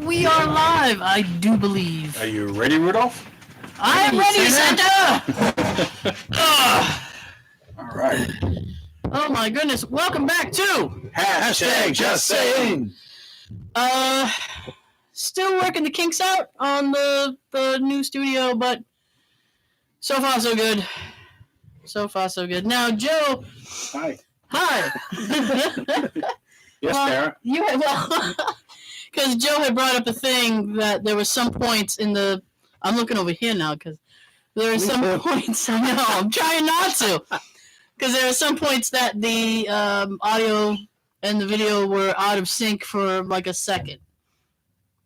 we are live, I do believe. Are you ready, Rudolph? I am ready, Santa! All right. Oh my goodness, welcome back to Hashtag Just Saying. Still working the kinks out on the new studio, but so far so good. So far so good. Now, Joe. Hi. Yes, Sarah. Because Joe had brought up a thing that there were some points in the. I'm looking over here now because there are some points. I know. I'm trying not to. Because there are some points that the audio and the video were out of sync for like a second.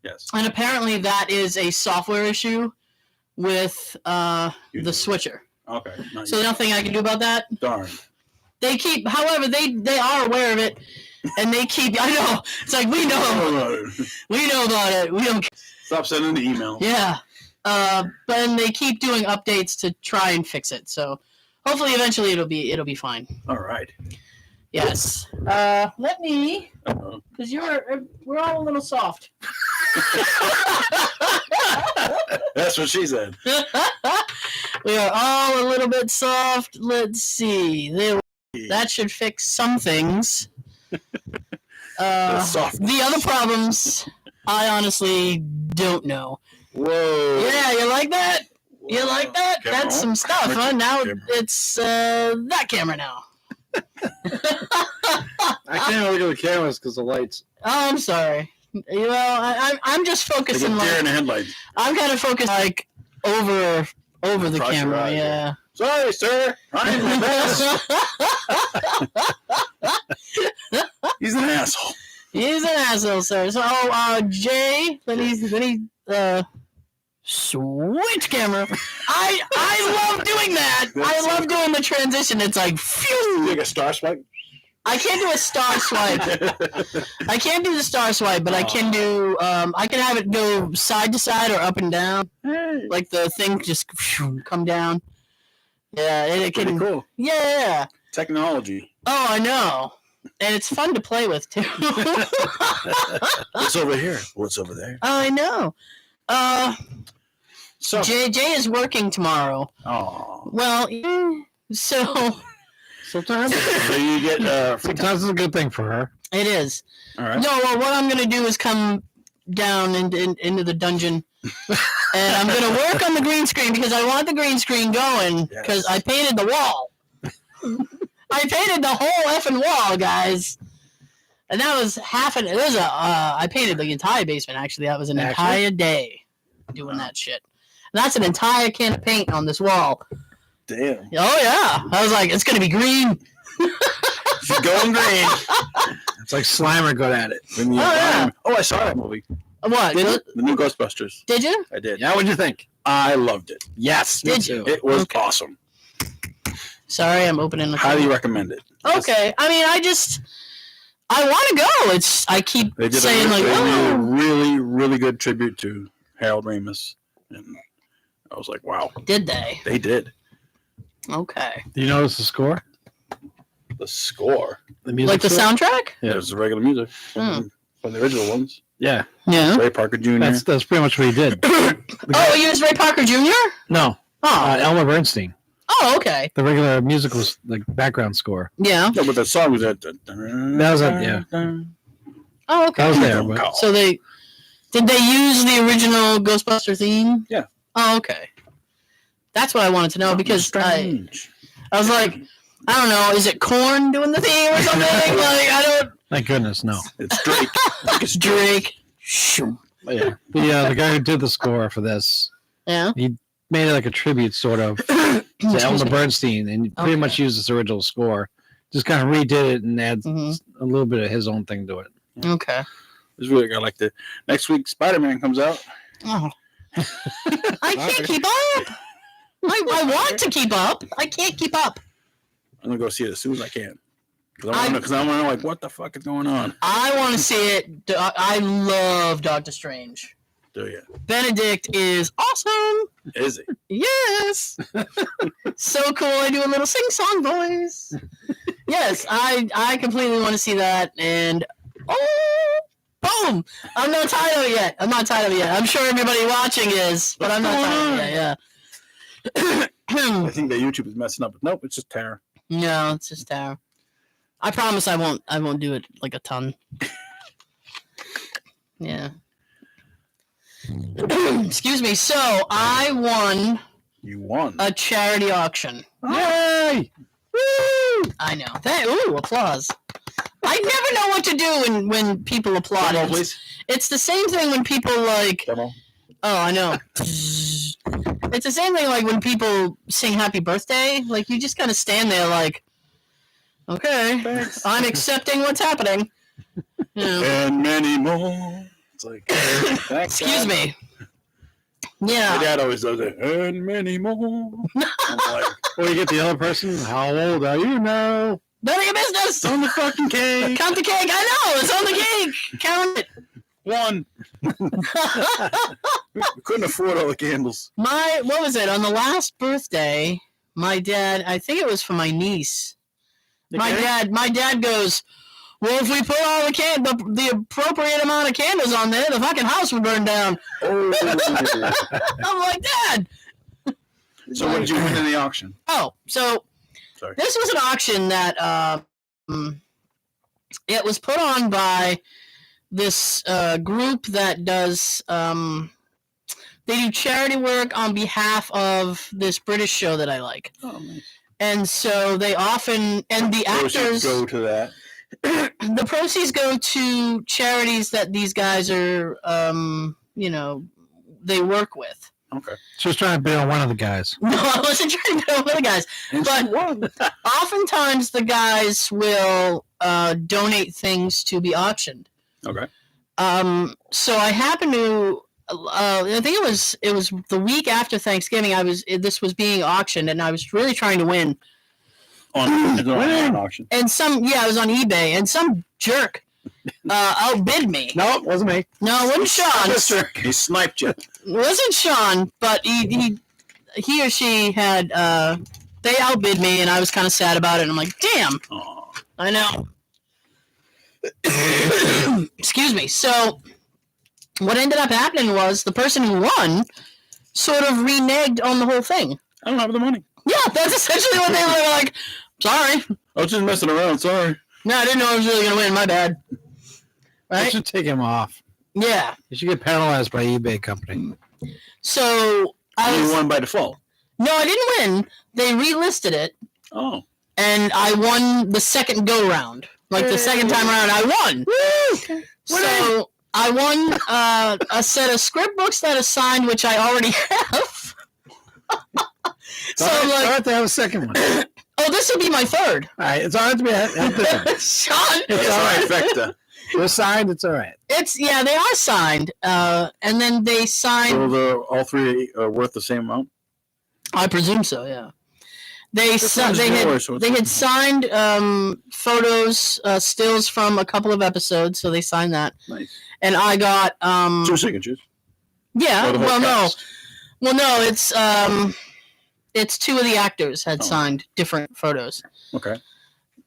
Yes. And apparently that is a software issue with the switcher. Okay. So nothing I can do about that? Darn. They keep, however, they are aware of it, and they keep, I know, it's like, we know about it, we don't. Stop sending the email. Yeah. But they keep doing updates to try and fix it, so hopefully eventually it'll be fine. All right. Yes. Let me, because we're all a little soft. That's what she said. We are all a little bit soft. Let's see. That should fix some things. The other problems, I honestly don't know. Whoa. Yeah, you like that? Whoa. You like that? Camera That's on. some stuff, huh? Now Camera. it's that camera now. I can't look at the cameras because the lights. Oh, I'm sorry. You know, I'm just focusing Like a deer in like the headlights. I'm kind of focused like over the Across your camera. eyes, Yeah. Sorry, sir. I'm my best. He's an asshole. He's an asshole, sir. So, Jay, then he switch camera. I love doing that. I love doing the transition. It's like, phew. Like a star swipe. I can't do a star swipe. I can't do the star swipe, but I can do. I can have it go side to side or up and down. Hey. Like the thing just come down. Yeah, it can. Pretty cool. Yeah. Technology. Oh, I know. And it's fun to play with too. What's over here? What's over there? I know. So. Jay is working tomorrow. Oh. Well, so Sometimes, So you get sometimes it's a good thing for her. it is. all right. No, well, what I'm gonna do is come down into the dungeon, and I'm gonna work on the green screen because I want the green screen going because I painted the wall. I painted the whole effing wall, guys. And that was I painted the entire basement, actually. That was an entire day doing that shit. And that's an entire can of paint on this wall. Damn. Oh, yeah. I was like, it's going to be green. She's going green. It's like Slimer good at it. yeah. Oh, I saw that movie. What? The new Ghostbusters. Did you? I did. Yeah, what'd you think? I loved it. Yes, Did you? It was Okay. awesome. Sorry, I'm opening the Highly recommend it. Okay. I mean, I want to go. I keep They did saying, a really, really good tribute to Harold Ramis. And I was like, wow. Did they? They did. Okay. Do you notice the score? The score. The music Like the score? soundtrack? Yeah, it was the regular music. Hmm. From the original ones. Yeah, Yeah. Ray Parker Jr. that's pretty much what he did. Oh, you was Ray Parker Jr.? No, Oh. Elmer Bernstein. Oh, okay. The regular musical, like background score. Yeah. No, but the song was that. That was yeah. Oh, okay. That was there, but So did they use the original Ghostbuster theme? Yeah. Oh, okay. That's what I wanted to know because I was like, I don't know, is it Korn doing the theme or something? Like, I don't. thank goodness, no. It's Drake. It's Drake. But yeah, the guy who did the score for this Yeah. made it like a tribute, sort of, to Elmer Bernstein, and he pretty much used this original score. Just kind of redid it and adds a little bit of his own thing to it. Okay. It's really good. I like the next week Spider-Man comes out. Oh. I can't keep up. I want to keep up. I can't keep up. I'm gonna go see it as soon as I can. Because I want to know like what the fuck is going on. I want to see it. I love Doctor Strange. Do you? Benedict is awesome. Is it? Yes. So cool. I do a little sing-song voice. Yes, I completely want to see that. And, boom. I'm not titled yet. I'm sure everybody watching is, but I'm not titled yet. Yeah. I think that YouTube is messing up. Nope, it's just Tara. No, it's just Tara. I promise I won't do it like a ton. Yeah. Excuse me. So I won. You won a charity auction. Yay! Woo! I know. Ooh, applause. I never know what to do when people applaud. Demo, please. It's the same thing when people like. Demo. Oh, I know. It's the same thing like when people sing happy birthday. Like, you just kind of stand there like, okay, thanks. I'm accepting what's happening. You know. And many more. It's like, thanks, excuse me. Yeah. My dad always does it. And many more. I'm like, or you get the other person, how old are you now? None of your business. It's on the fucking cake. Count the cake. I know. It's on the cake. Count it. 1. We couldn't afford all the candles. What was it? On the last birthday, my dad, I think it was for my niece. My dad goes, well, if we put all the appropriate amount of candles on there, the fucking house would burn down. Oh. I'm like, Dad. So what did you win in the auction? Oh, so Sorry. This was an auction that it was put on by this group that does they do charity work on behalf of this British show that I like. Oh, nice. And so they often, and the actors go to that. The proceeds go to charities that these guys are, they work with. Okay. She was trying to bid on one of the guys. No, I wasn't trying to bid on one of the guys. But oftentimes the guys will donate things to be auctioned. Okay. So I happened to, I think it was the week after Thanksgiving. This was being auctioned, and I was really trying to win. On auction. And I was on eBay, and some jerk outbid me. No, it wasn't me. No, it wasn't Sean. He sniped you. It wasn't Sean, but he or she had they outbid me, and I was kind of sad about it. And I'm like, damn. Aww. I know. Excuse me. So what ended up happening was the person who won sort of reneged on the whole thing. I don't have the money. Yeah, that's essentially what they were like. Sorry. I was just messing around. Sorry. No, I didn't know I was really going to win. My bad. I Right? should take him off. Yeah. You should get penalized by eBay company. So You won by default. No, I didn't win. They relisted it, Oh. and I won the second go round. Like the second time around, I won. Woo! So I won a set of script books that are signed, which I already have. So I'm All like, right to have a second one. oh, this will be my third. All right, it's all right to be Sean, It's all right, Vector. They're signed, it's all right. they are signed, and then they signed. So all three are worth the same amount? I presume so. Yeah. They This one's yours, so it's had okay. signed photos, stills from a couple of episodes, so they signed that. Nice. And I got 2 signatures. yeah. Or the whole Well, cast? no, it's 2 of the actors had Oh. signed different photos, Okay.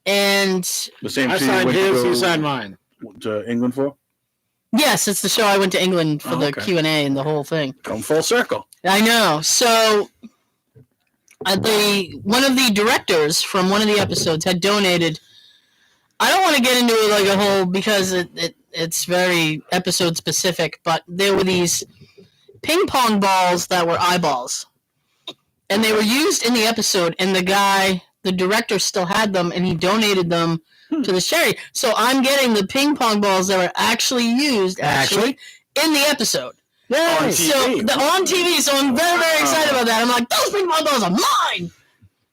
and The same I thing signed you went his, to he go signed mine. to England for? yes, it's the show I went to England for Oh, the okay. Q&A and the whole thing. Come full circle. I know. So one of the directors from one of the episodes had donated. I don't want to get into it like a whole because it's very episode specific, but there were these ping pong balls that were eyeballs, and they were used in the episode. And the director still had them, and he donated them to the charity. So I'm getting the ping pong balls that were actually used in the episode. Yay! On TV. So on TV, so I'm very, very excited about that. I'm like, those ping pong balls are mine.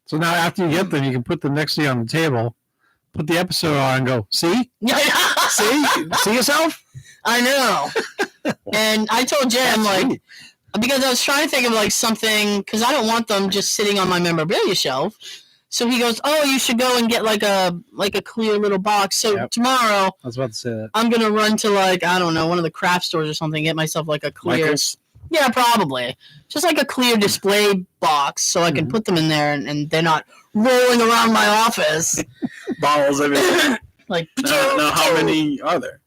So now after you get them, you can put them next to you on the table, put the episode on and go, see? See? See yourself? I know. And I told Jay, I'm like, because I was trying to think of like something, because I don't want them just sitting on my memorabilia shelf. So he goes, oh, you should go and get like a clear little box. So Yep. tomorrow I was about to say that. I'm going to run to like, I don't know, one of the craft stores or something, get myself like a clear. Michael's? Yeah, probably. Just like a clear display box so I can put them in there and they're not rolling around my office. Balls, everything. Like, Now, how many are there?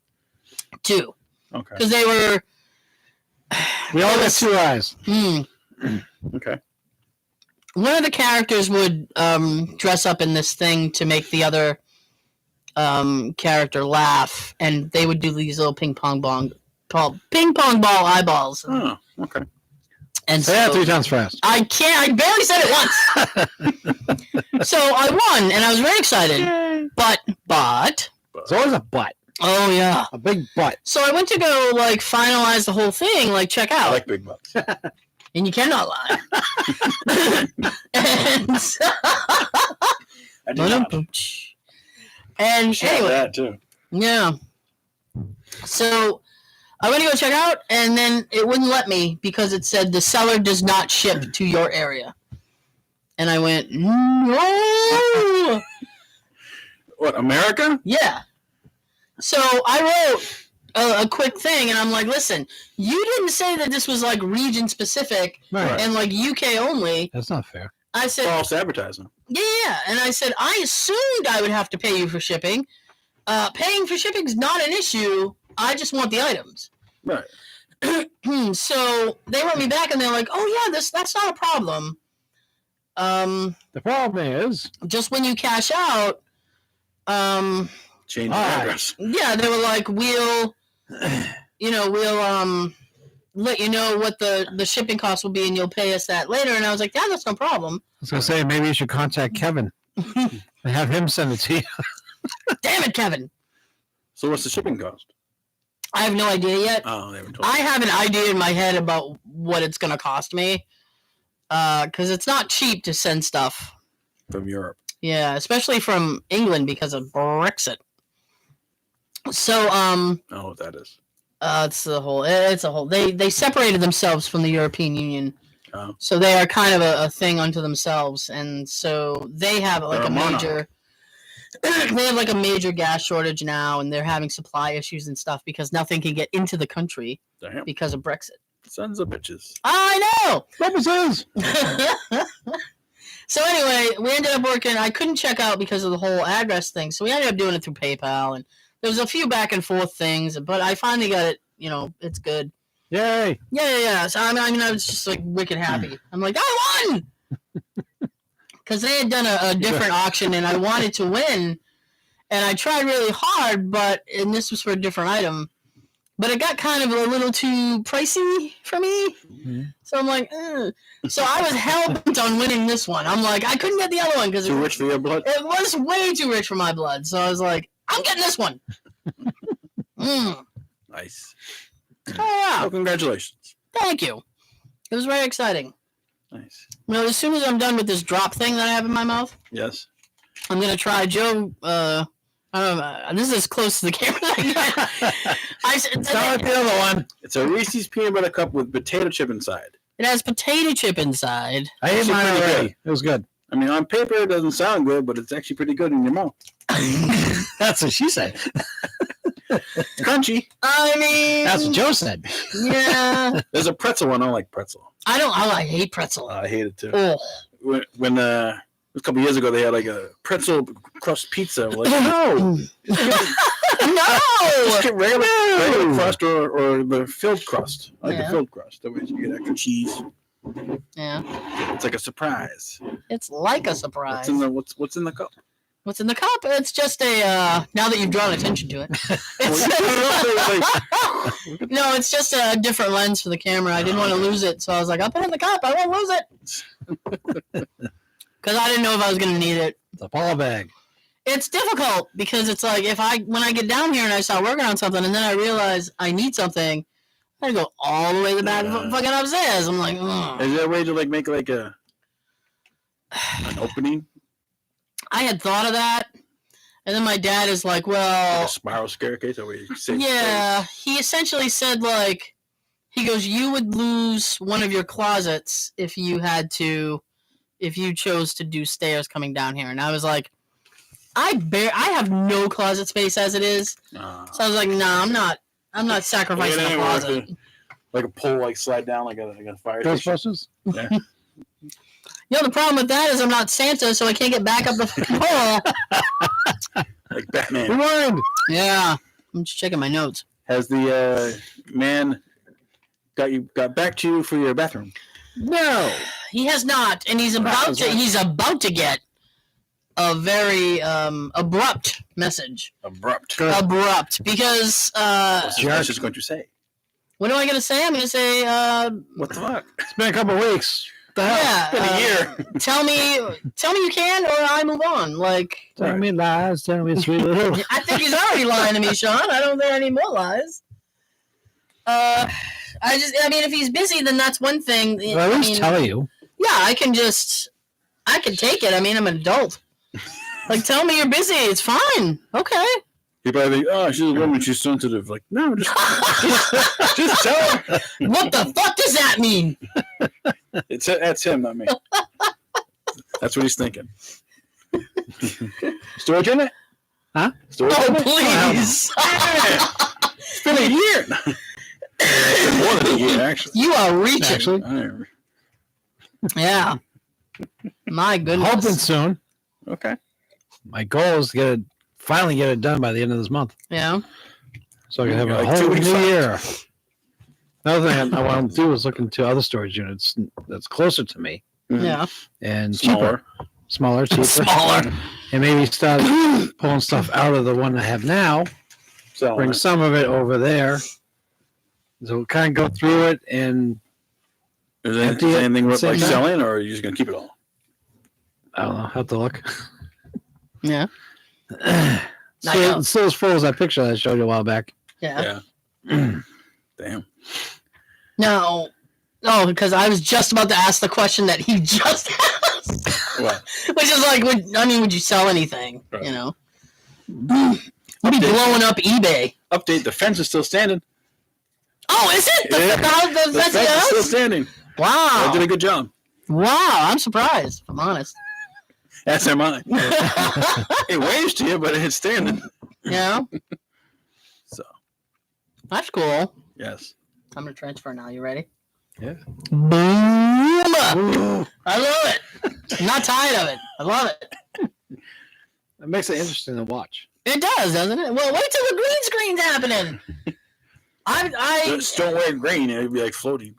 2. Okay. Because they were. We all got 2 eyes. Okay. One of the characters would dress up in this thing to make the other character laugh, and they would do these little ping pong ball eyeballs. Oh, okay. And Say that 3 times fast. I can't. I barely said it once. So I won, and I was very excited. Yay. But There's always a but. oh yeah, A big but. so I went to go like finalize the whole thing, like check I out, like big butts. and you cannot lie. and so, I do not. and Share anyway, that too. yeah. So I went to go check out, and then it wouldn't let me because it said the seller does not ship to your area. And I went, no. What, America? Yeah. So I wrote a quick thing, and I'm like, listen, you didn't say that this was like region specific Right. and like UK only. That's not fair. I said, False advertising. yeah. And I said, I assumed I would have to pay you for shipping. Paying for shipping is not an issue. I just want the items. Right. So they wrote me back, and they're like, oh, yeah, that's not a problem. The problem is, Just when you cash out, Change the Alright. address. yeah, they were like, we'll let you know what the shipping cost will be, and you'll pay us that later. And I was like, yeah, that's no problem. I was going to say, maybe you should contact Kevin and have him send it to you. Damn it, Kevin. So what's the shipping cost? I have no idea yet. Oh, they haven't told I have an idea in my head about what it's going to cost me. Because it's not cheap to send stuff. from Europe. Yeah, especially from England because of Brexit. So, I don't know what that is. it's a whole. They separated themselves from the European Union. Oh. So they are kind of a thing unto themselves, and so they have like They're a a monarch. major. They have like a major gas shortage now, and they're having supply issues and stuff because nothing can get into the country Damn. because of Brexit. Sons of bitches. I know. Purposes. So anyway, we ended up working. I couldn't check out because of the whole address thing, so we ended up doing it through PayPal, and there was a few back and forth things, but I finally got it. You know, it's good. Yay. Yeah. So I mean, I was just like wicked happy. I'm like, I won because they had done a different auction, and I wanted to win, and I tried really hard, and this was for a different item. But it got kind of a little too pricey for me. Mm-hmm. So I'm like, ugh. So I was hell-bent on winning this one. I'm like, I couldn't get the other one because Too rich for your blood? it was way too rich for my blood. So I was like, I'm getting this one. Nice. Oh, yeah. Well, congratulations. Thank you. It was very exciting. Nice. Well, as soon as I'm done with this drop thing that I have in my mouth, Yes. I'm going to try Joe. I don't know. This is as close to the camera as I get. It's not like the other one. It's a Reese's peanut butter cup with potato chip inside. It has potato chip inside. I ate Actually mine pretty already. good. It was good. I mean, on paper, it doesn't sound good, but it's actually pretty good in your mouth. That's what she said. It's crunchy. I mean, That's what Joe said. yeah. There's a pretzel one. I don't like pretzel. I hate pretzel. I hate it too. Oh. When a couple years ago, they had like a pretzel crust pizza. We're like, no. No. Just get regular crust or the filled crust. I like Yeah. the filled crust. That way you get extra cheese. Yeah. It's like a surprise. It's like a surprise. What's in the cup? What's in the cup? It's just a, now that you've drawn attention to it. No, it's just a different lens for the camera. I didn't want to lose it, so I was like, I'll put it in the cup. I won't lose it. Because I didn't know if I was going to need it. It's a ball bag. It's difficult because it's like when I get down here and I start working on something and then I realize I need something, I gotta go all the way to the back fucking upstairs. I'm like, ugh. Is there a way to like make like an opening? I had thought of that, and then my dad is like, well, Like a spiral staircase? That way you save yeah. He essentially said like, he goes, you would lose one of your closets if you chose to do stairs coming down here, and I was like, I have no closet space as it is, so I was like, nah, I'm not sacrificing a closet. Like a pole, like slide down like a fire station. Ghostbusters? Yeah. You know, the problem with that is I'm not Santa, so I can't get back up the pole. Like Batman. Rewind! Yeah. I'm just checking my notes. Has the man got back to you for your bathroom? No. He has not, and he's about to. He's about to get a very abrupt message. Abrupt. Abrupt, because What's just going to say? what am I going to say? I'm going to say, What the fuck? It's been a couple of weeks. What the hell? yeah, It's been a year. tell me you can, or I move on. Like, Tell me lies. Tell me sweet little. I think he's already lying to me, Sean. I don't think I need more lies. I mean, if he's busy, then that's one thing. Well, at least tell you. Yeah, I can take it. I mean, I'm an adult. Like, tell me you're busy. It's fine. Okay. He probably think, oh, she's a woman. She's sensitive. Like, no, just tell her. What the fuck does that mean? That's him, not me. That's what he's thinking. Storage in it? Huh? Storage Oh, in it? please. It's been a year. It's been more than a year, actually. You are reaching. Actually. Yeah. My goodness. Hoping soon. Okay. My goal is to finally get it done by the end of this month, Yeah. so I can have a Like 2 whole weeks new left. year. Another thing I want to do is look into other storage units that's closer to me Yeah. and Smaller. smaller, cheaper, Smaller. and maybe start pulling stuff out of the one I have now. So, Bring some of it over there. So we'll kind of go through it and is empty it, anything worth same like time. selling, or are you just going to keep it all? I don't know, have to look. Yeah. It's still as full as that picture that I showed you a while back. Yeah. Damn. No. Oh, because I was just about to ask the question that he just asked. What? Which is like, would you sell anything? Right. You know? We'd be blowing up eBay. Update, the fence is still standing. Oh, is it? The The fence fence is still house? standing. Wow. I did a good job. Wow. I'm surprised, if I'm honest. That's mine. It waves to you, but it's standing. Yeah. So, That's cool. yes. I'm going to transfer now. You ready? Yeah. Boom! Ooh, I love it. I'm not tired of it. I love it. that makes it interesting to watch. It does, doesn't it? Well, wait till the green screen's happening. Just don't wear green. It'd be like floating.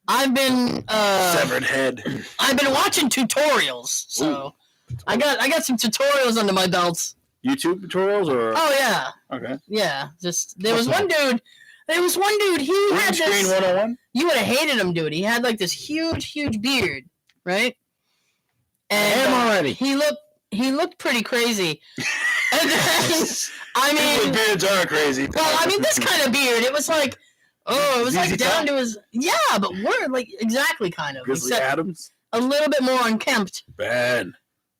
I've been Severed head. I've been watching tutorials, so I got some tutorials under my belts. YouTube tutorials or? Oh yeah, Okay. yeah. Just there was one dude. He Green had screen this. 101? You would have hated him, dude. He had like this huge beard, right? And Him already. he looked pretty crazy. And then, I mean, beards are crazy. well, I mean, this kind of beard. It was like, it was like ZZ down Top? to his, yeah, but we're like exactly kind of. Grizzly Except Adams? a little bit more unkempt. Bad.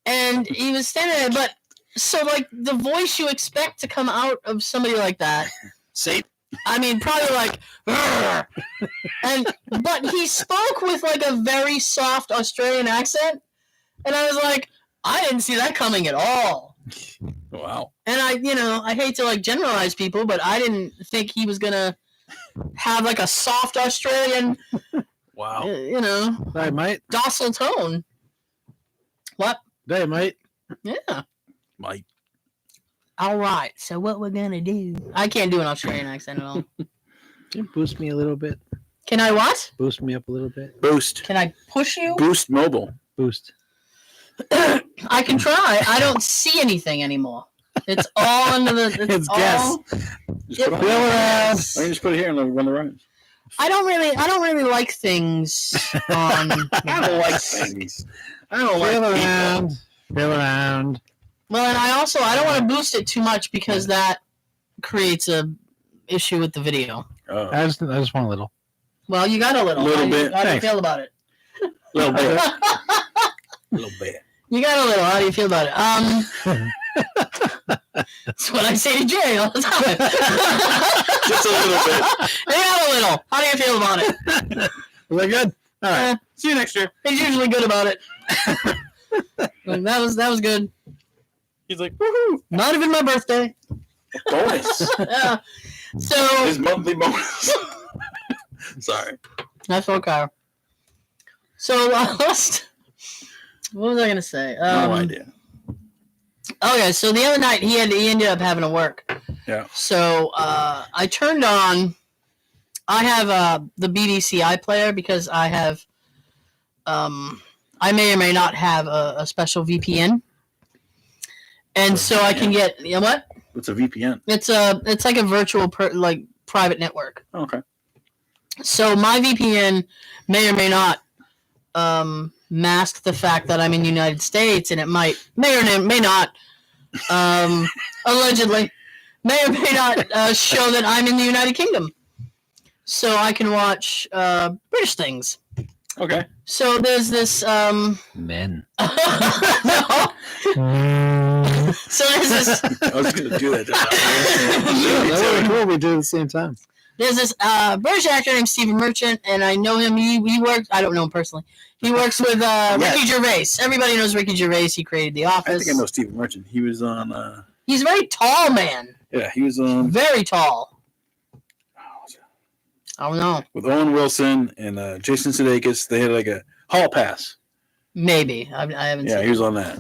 And he was standing there, but so like the voice you expect to come out of somebody like that. Say. I mean, probably like, "Grr." but he spoke with like a very soft Australian accent, and I was like, I didn't see that coming at all. Wow. And I hate to like generalize people, but I didn't think he was gonna have like a soft Australian, Wow. Dynamite. docile tone. What? Dynamite. Yeah. Mike. All right. So what we're gonna do? I can't do an Australian accent at all. Can you boost me a little bit? Can I what? Boost me up a little bit. Boost. Can I push you? Boost mobile. Boost. I can try. I don't see anything anymore. It's all under the. It's all, guess. Just put it Feel on. around. Why don't you just put it here and run the rhymes? I don't really like things on. I don't like things. I don't like Feel people. around. Feel around. Well, and I don't want to boost it too much because that creates a issue with the video. Oh. I just want a little. Well, you got a little. Little How do you- bit. How do you Thanks. feel about it? Little bit. Little bit. You got a little. How do you feel about it? That's what I say to Jay all the time. Just a little bit. You got a little. How do you feel about it? Was that good? All right. See you next year. He's usually good about it. Like, that was good. He's like, woohoo. Not even my birthday. Bonus. Yeah. So His monthly bonus. Sorry. that's okay. So what was I gonna say? No idea. Okay, so the other night he ended up having to work. Yeah. So I turned on. I have the BBC iPlayer because I have. I may or may not have a special VPN, and so I can get what? What's a VPN? It's like a virtual private network. Okay. So my VPN may or may not mask the fact that I'm in the United States, and it may or may not allegedly may or may not show that I'm in the United Kingdom. So I can watch British things. Okay. So there's this men. no. So there's this. I was going to do that. That would be cool. We do it at the same time. There's this British actor named Stephen Merchant, and I know him. He works. I don't know him personally. He works with Ricky Gervais. Everybody knows Ricky Gervais. He created The Office. I think I know Stephen Merchant. He was on. He's a very tall man. Yeah, he was on. Very tall. I don't know. With Owen Wilson and Jason Sudeikis, they had like a hall pass. Maybe I haven't. Yeah, seen he was on that.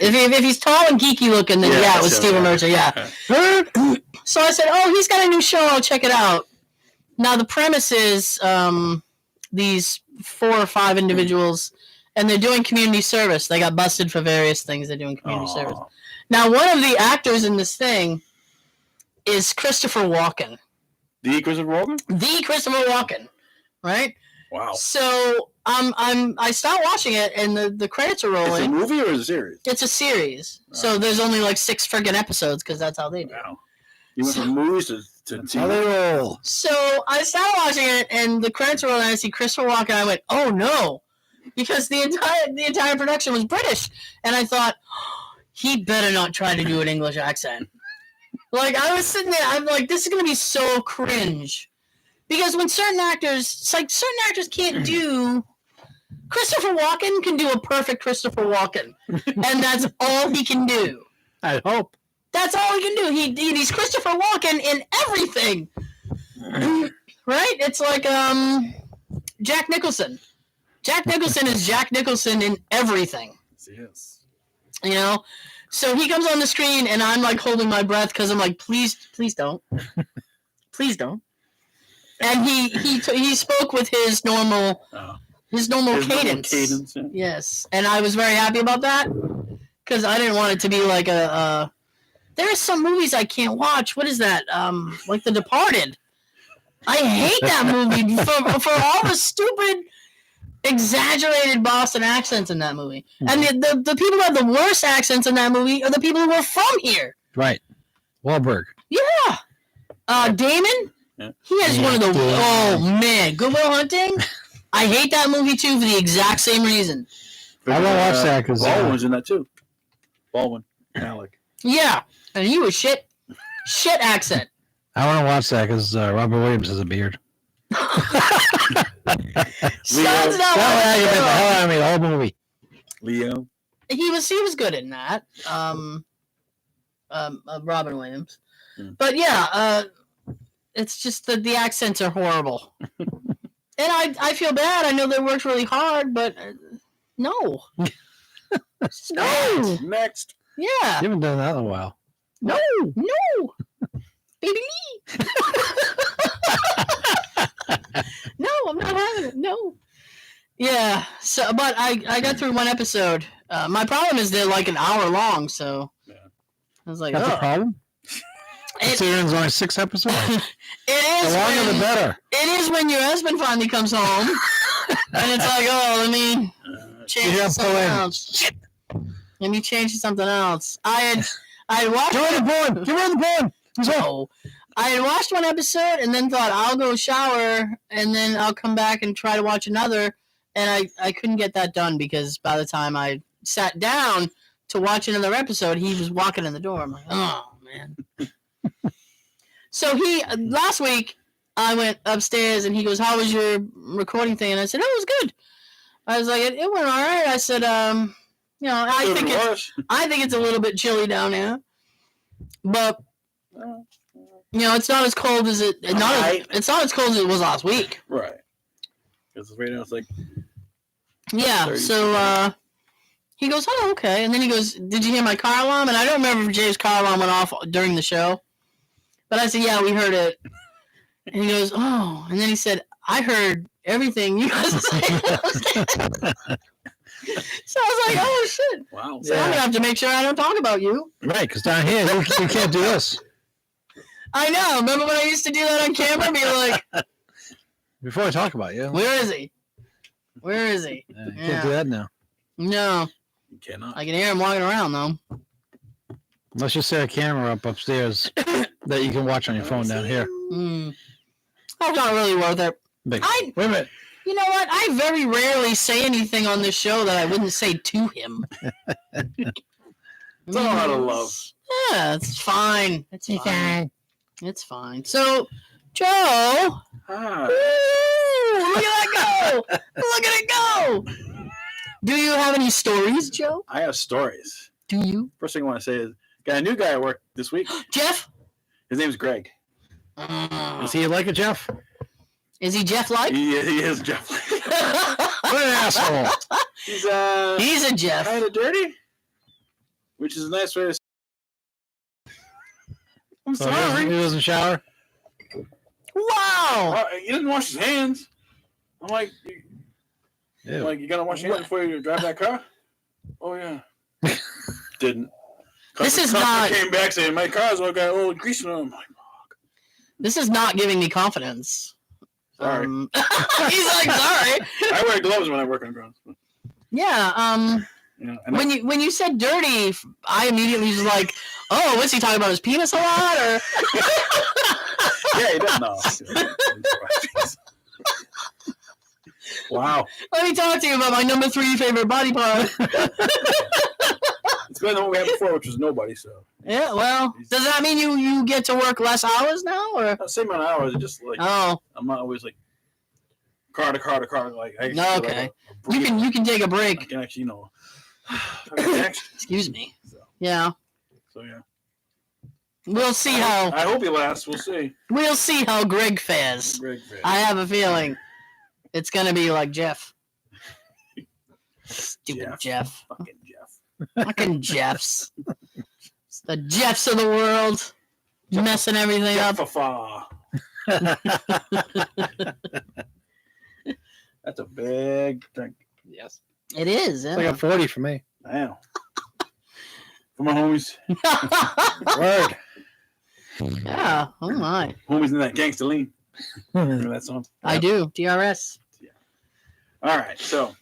If he's tall and geeky looking, then yeah it was Stephen Merchant. Yeah. So I said, "Oh, he's got a new show. I'll check it out." Now the premise is these 4 or 5 individuals, and they're doing community service. They got busted for various things. They're doing community service. Now one of the actors in this thing is Christopher Walken. The Christopher Walken? The Christopher Walken, right? Wow. So I start watching it, and the credits are rolling. It's a movie or is it a series? It's a series. So there's only like 6 friggin' episodes because that's how they do. Wow. You went from movies to How they roll. So I started watching it, and the credits were rolling, and I see Christopher Walken, and I went, "Oh no," because the entire production was British, and I thought he better not try to do an English accent. Like I was sitting there, I'm like, this is gonna be so cringe, because when certain actors can't do. Christopher Walken can do a perfect Christopher Walken, and that's all he can do. I hope. That's all he can do. He's Christopher Walken in everything, right? It's like Jack Nicholson. Jack Nicholson is Jack Nicholson in everything. Yes. You know, so he comes on the screen, and I'm like holding my breath because I'm like, please don't, please don't. And he spoke with his normal cadence. Yeah. Yes, and I was very happy about that because I didn't want it to be like a. There are some movies I can't watch. What is that? Like The Departed. I hate that movie for all the stupid, exaggerated Boston accents in that movie. And the people who have the worst accents in that movie are the people who are from here. Right. Wahlberg. Yeah. Damon. Yeah. He has one of the. Oh man, Good Will Hunting. I hate that movie too for the exact same reason. I won't watch that because Baldwin's in that too. Baldwin. Alec. Yeah. And he was shit accent. I want to watch that because Robert Williams has a beard. Sounds not The hell out of me, the whole movie. Leo. He was good in that. Robin Williams. But yeah, it's just that the accents are horrible. And I feel bad. I know they worked really hard, but no. No. Next. Yeah. You haven't done that in a while. No. Baby Lee. No, I'm not having it. No. Yeah. So, but I got through one episode. My problem is they're like an hour long, so I was like, That's a problem? Considering there's only 6 episodes? It is. The longer the better. It is when your husband finally comes home. And it's like, oh, let me change to something else. Let me change to something else. I had watched. Get rid of the porn! Get rid of the porn! No. I had watched one episode and then thought, I'll go shower and then I'll come back and try to watch another. And I couldn't get that done because by the time I sat down to watch another episode, he was walking in the door. I'm like, oh, man. So last week, I went upstairs and he goes, how was your recording thing? And I said, oh, it was good. I was like, it went all right. I said, I think it's a little bit chilly down there, but it's not as cold as it's not as cold as it was last week. Right. Because right now it's like. Yeah. 30. So He goes, oh, okay. And then he goes, did you hear my car alarm? And I don't remember if Jay's car alarm went off during the show. But I said, yeah, we heard it. And he goes, oh. And then he said, I heard everything you guys said. So I was like, oh, shit. Wow. So I'm going to have to make sure I don't talk about you. Right, because down here, you can't do this. I know. Remember when I used to do that on camera? Be like, Before I talk about you. where is he? Where is he? You can't do that now. No. You cannot. I can hear him walking around, though. Unless you set a camera up upstairs that you can watch on your phone down here. That's not really worth it. Wait I- a minute. You know what? I very rarely say anything on this show that I wouldn't say to him. It's all out of love. Yeah, it's fine. It's fine. It's fine. So, Joe. Ah. Ooh, look at that go. Look at it go. Do you have any stories, Joe? I have stories. Do you? First thing I want to say is, got a new guy at work this week. Jeff? His name's Greg. Is he like a Jeff? Is he Jeff-like? He is Jeff. What an asshole. He's He's a Jeff. kind of dirty, which is a nice way to say. I'm So sorry. he doesn't shower? Wow. He doesn't wash his hands. I'm like, Ew. you gotta wash your hands before you drive that car? Oh, yeah. Didn't. This is Customer not- came back saying, my car's all got a little grease in it. I'm like, This is not giving me confidence. sorry. He's like, sorry. I wear gloves when I work on grounds. Yeah. Yeah, and When you said dirty, I immediately was like, oh, what's he talking about? His penis a lot, or yeah, he does know. Wow. let me talk to you about my number 3 favorite body part. It's better than what we had before, which was nobody, so. Yeah. Well, does that mean you get to work less hours now, or? Same amount of hours, it's just like, Oh, I'm not always like, car to car to car. Like, I No, feel okay. like a you can take a I break. can actually, action. Excuse me. So, Yeah. yeah. We'll see how I hope he lasts. We'll see. Greg fares. Greg Van. I have a feeling it's gonna be like Jeff. Stupid Jeff. Fucking Jeff. Fucking Jeffs. The Jeffs of the world. Messing everything up. Jeff-a-fa. That's a big drink. Yes. It is. It's like a 40 for me. Damn. For my homies. Word. Yeah. Oh my. Homies in that gangster lean. Remember that song? I do. DRS. All right, so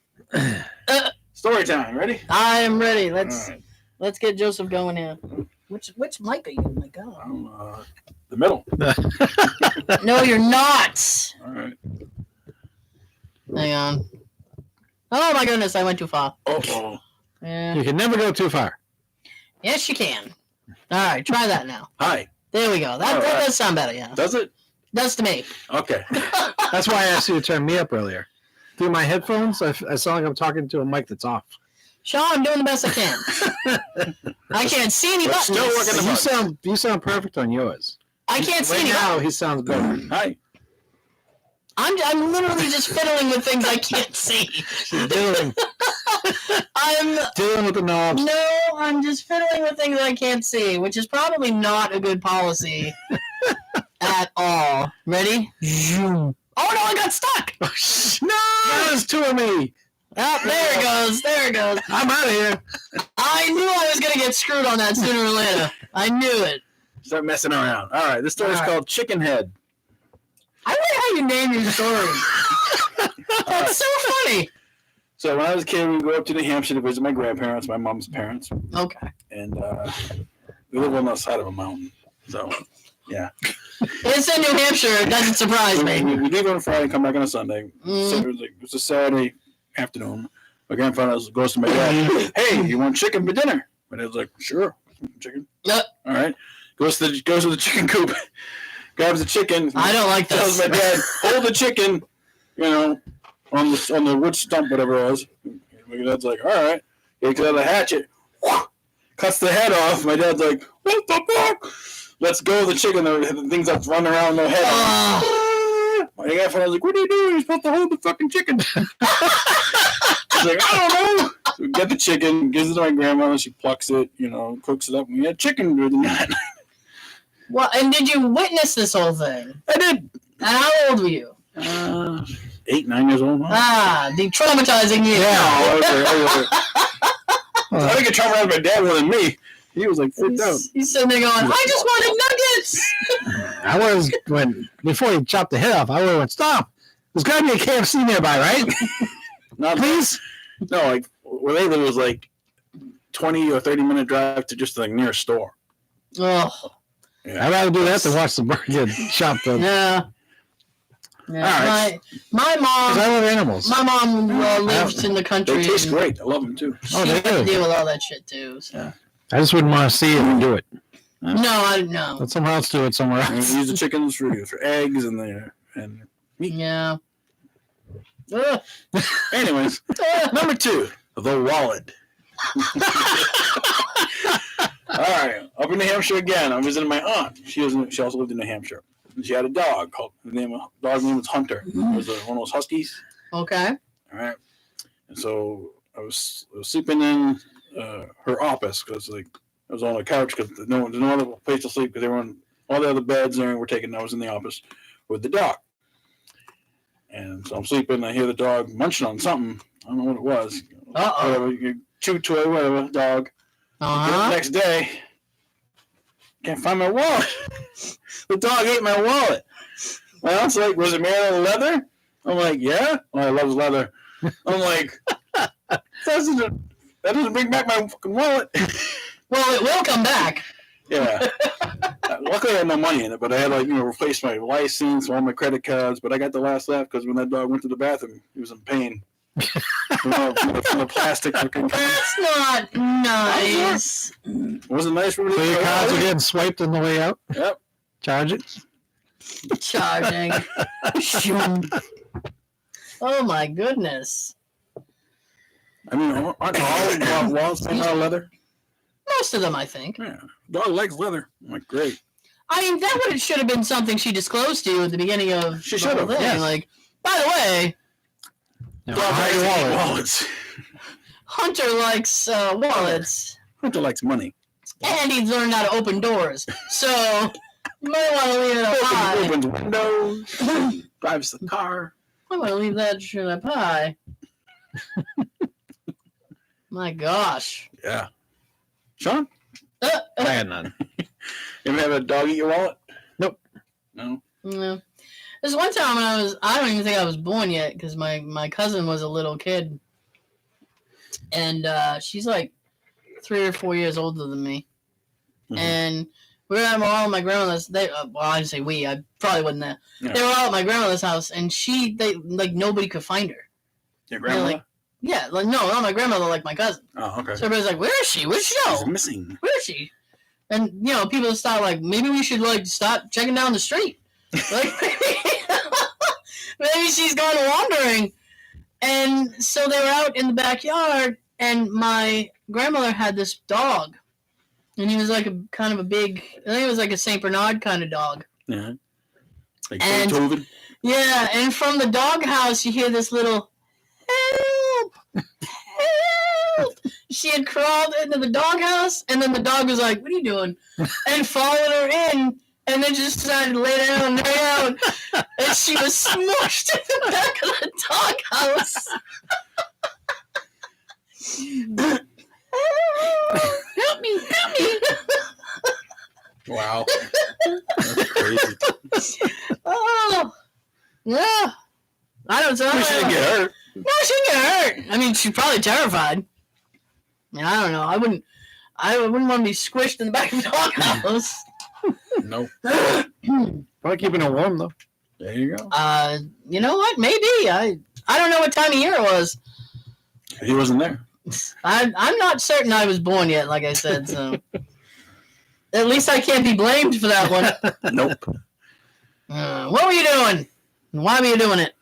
story time. Ready? I am ready. All right. Let's get Joseph going here. Which mic are you? Oh my God. I'm, the middle. No, you're not. All right. Hang on. Oh my goodness, I went too far. Oh. Yeah. You can never go too far. Yes, you can. All right, try that now. Hi. There we go. That All right. does sound better. Yeah. Does it? Does to me. Okay. That's why I asked you to turn me up earlier. Through my headphones, I sound like I'm talking to a mic that's off. Sean, I'm doing the best I can. I can't see any We're buttons. still working the You sound perfect on yours. I can't see Right any now, buttons. he sounds better. Hi. I'm literally just fiddling with things I can't see. She's dealing with the knobs. No, I'm just fiddling with things I can't see, which is probably not a good policy at all. Ready? Zoom. Oh no, I got stuck. No, there's 2 of me. Oh, there it goes. There it goes. I'm out of here. I knew I was gonna get screwed on that sooner or later. I knew it. Start messing around. All right. This story's All right. called Chicken Head. I like how you name your stories. That's so funny. So when I was a kid, we would go up to New Hampshire to visit my grandparents, my mom's parents, Okay. and we live on the side of a mountain. So, yeah. It's in New Hampshire. It doesn't surprise We me. leave on Friday and come back on a Sunday. Mm. So it was a Saturday afternoon. My grandfather goes to my dad. Hey, you want chicken for dinner? My dad's like, sure, chicken. Yep. All right. Goes to the chicken coop, grabs the chicken. I don't like Tells this. my dad, hold the chicken, on the wood stump, whatever it was. My dad's like, all right. He takes out a hatchet, cuts the head off. My dad's like, what the fuck? Let's go of the chicken. The things that's running around their head. My grandfather was like, what are you doing? You're supposed to hold the fucking chicken. He's like, I don't know. We get the chicken, gives it to my grandmother. She plucks it, cooks it up. We had chicken good that night. Well, and did you witness this whole thing? I did. And how old were you? 8, 9 years old. The traumatizing years. Yeah. I think it traumatized my dad more than me. He was like freaked out. He's sitting there going, I just wanted nuggets. I was, before he chopped the head off, I would have went, stop. There's got to be a KFC nearby, right? Not please. No, like where they live was like 20 or 30-minute drive to just the nearest store. Oh. Yeah. I'd rather do that than watch the bird get chopped up. Yeah. All right. My mom. I love animals. My mom lives in the country. They taste great. I love them too. She had to deal with all that shit too. So. Yeah. I just wouldn't want to see it and do it. No, I don't know. Let someone else do it somewhere else. Use the chickens for eggs and meat. Yeah. Anyways, number 2, the wallet. All right, up in New Hampshire again. I'm visiting my aunt. She also lived in New Hampshire. She had a dog. The dog's name was Hunter. It was one of those huskies. Okay. All right. And so I was sleeping in her office because I was on a couch because there's no other place to sleep because all the other beds were taken. I was in the office with the dog. And so I'm sleeping. I hear the dog munching on something. I don't know what it was. Whatever, chew toy, whatever, dog. The next day, can't find my wallet. The dog ate my wallet. My aunt's like, was it made out of leather? I'm like, yeah. Well, I love leather. I'm like, that doesn't bring back my fucking wallet. Well, it will come back. Yeah. Luckily, I had no money in it, but I had replace my license, all my credit cards. But I got the last laugh because when that dog went to the bathroom, he was in pain. From the plastic. That's not nice. Wasn't nice for me. So your cards are getting swiped on the way out? Yep. Charge it? Charging. Oh my goodness. I mean, aren't all wallets made out of leather? Most of them, I think. Yeah. Dog likes leather. I'm like, great. I mean, that should have been something she disclosed to you at the beginning of she the whole thing. Yes. Like, by the way, dog likes wallets. Hunter likes wallets. Hunter likes money. And he's learned how to open doors. So, you might want to leave it up high. Opens windows, drives the car. I want to leave that shit up high. My gosh. Yeah. Sean? I had none. You ever have a dog eat your wallet? Nope. No? No. There's one time when I don't even think I was born yet because my cousin was a little kid. And she's like 3 or 4 years older than me. Mm-hmm. And we were all at my grandmother's. I didn't say we. I probably wasn't there. Yeah. They were all at my grandmother's house, and nobody could find her. Your grandmother? Yeah, no, not my grandmother, like my cousin. Oh, okay. So everybody's like, "Where is she? Where'd she go? She's missing. Where is she?" And people start like, maybe we should start checking down the street. Like maybe she's gone wandering. And so they were out in the backyard, and my grandmother had this dog, and he was like kind of a big. I think it was like a Saint Bernard kind of dog. Yeah. Like Beethoven. Yeah, and from the doghouse you hear this little help, help. She had crawled into the doghouse, and then the dog was like, "What are you doing?" and followed her in, and then just decided to lay down, and she was smushed in the back of the doghouse. Help me! Help me! Wow, that's crazy. Oh, yeah. I don't know. She didn't get hurt. No, she didn't get hurt. I mean, she's probably terrified. I mean, I don't know. I wouldn't want to be squished in the back of the doghouse. Nope. Probably keeping it warm though. There you go. You know what? Maybe I don't know what time of year it was. He wasn't there. I'm not certain I was born yet. Like I said, so at least I can't be blamed for that one. Nope. What were you doing? Why were you doing it?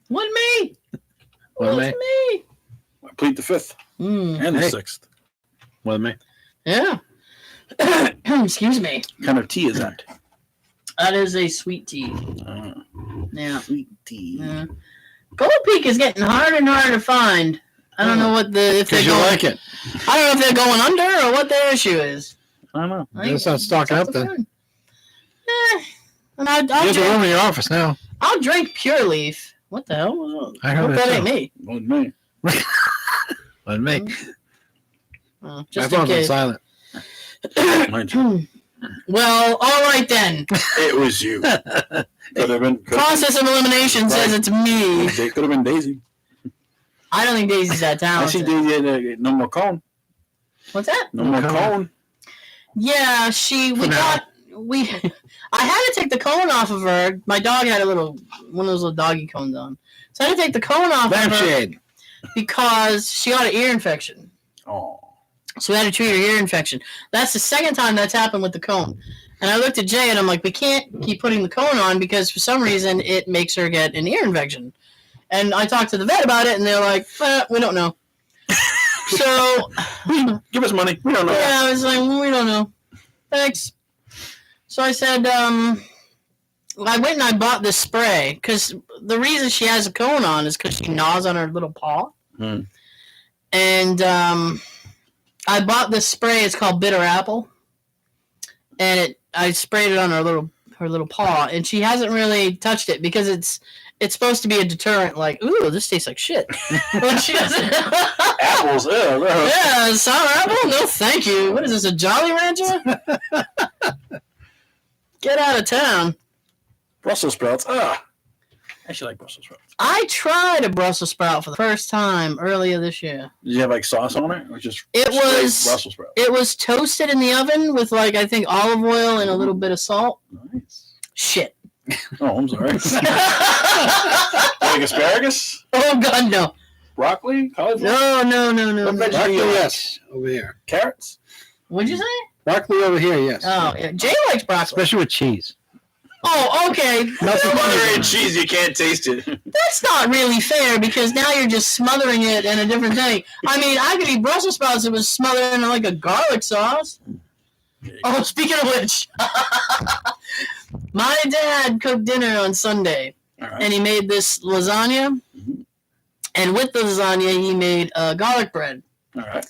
Wasn't me. Wasn't me. I plead the 5th and the 6th. Wasn't me. Yeah. Excuse me. What kind of tea is that? That is a sweet tea. Yeah. Sweet tea. Yeah. Gold Peak is getting harder and harder to find. I don't know what if they're Because you going. like it. I don't know if they're going under or what their issue is. I don't know. They'll start stocking up then. And You have the room in your office now. I'll drink Pure Leaf. What the hell was that? I heard that that ain't too. me. Wasn't me. Wasn't me. Oh, My just in phone's on case. silent. Mine too. Well, all right then. It was you. Could have been. Process of elimination says it's me. It could have been Daisy. I don't think Daisy's that I see talented. Daisy had no more cone. What's that? No more cone. Yeah, I had to take the cone off of her. My dog had one of those little doggy cones on. So I had to take the cone off of her Lampshade. because she got an ear infection. Oh. So we had to treat her ear infection. That's the second time that's happened with the cone. And I looked at Jay and I'm like, we can't keep putting the cone on because for some reason it makes her get an ear infection. And I talked to the vet about it and they're like, we don't know. So Give us money. We don't know. yeah, I was like, we don't know. Thanks. So I said, I went and I bought this spray because the reason she has a cone on is because she gnaws on her little paw. And I bought this spray. It's called Bitter Apple, and I sprayed it on her little paw, and she hasn't really touched it because it's supposed to be a deterrent. Like, ooh, this tastes like shit. But she doesn't. Apples. Yeah, sour apple. No, thank you. What is this? A Jolly Rancher? Get out of town. Brussels sprouts. I actually like Brussels sprouts. I tried a Brussels sprout for the first time earlier this year. Did you have like sauce on it, or just It straight was Brussels sprouts? It was toasted in the oven with I think olive oil and a little bit of salt. Nice. Shit. Oh, I'm sorry. Like asparagus, Oh God, no. broccoli, cauliflower, No. What veggie Broccoli, do you like? yes. Over here. Carrots. What'd you say? Broccoli over here, yes. Oh, yeah. Jay likes broccoli. Especially with cheese. Oh, okay. Nothing Butter funny. and cheese, you can't taste it. That's not really fair because now you're just smothering it in a different thing. I mean, I could eat Brussels sprouts if it was smothered in like a garlic sauce. Oh, speaking of which, my dad cooked dinner on Sunday, All right. and he made this lasagna, and with the lasagna, he made garlic bread. All right.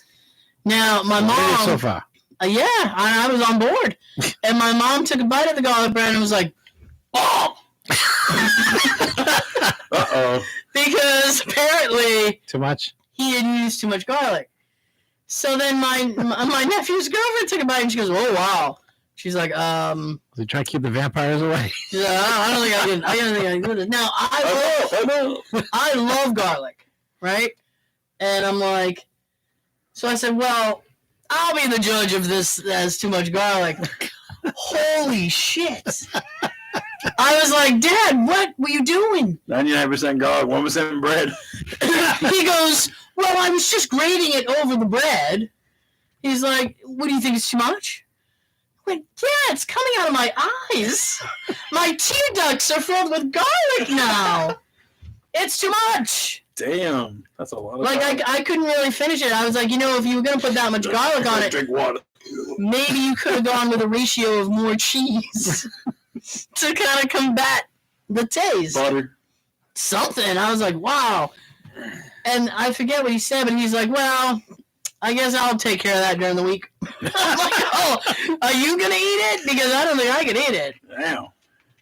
Now, my What is it mom, so far? yeah, I was on board, and my mom took a bite of the garlic bread and was like, "Oh," Uh-oh. because apparently Too much? he had used too much garlic. So then my nephew's girlfriend took a bite and she goes, "Oh wow." She's like, Did you try to keep the vampires away? she's like, I don't think I can. I don't think I can do this. Now I love garlic, right? And I'm like, so I said, well, I'll be the judge of this as too much garlic. Holy shit! I was like, Dad, what were you doing? 99% garlic, 1% bread. He goes, well, I was just grating it over the bread. He's like, what do you think is too much? I went, yeah, it's coming out of my eyes. My tear ducts are filled with garlic now. It's too much. Damn. That's a lot of Like, garlic. I couldn't really finish it. I was like, if you were going to put that much garlic on it, Drink water. maybe you could have gone with a ratio of more cheese to kind of combat the taste. Butter. Something. I was like, wow. And I forget what he said, but he's like, well, I guess I'll take care of that during the week. I'm like, oh, are you going to eat it? Because I don't think I could eat it. Damn.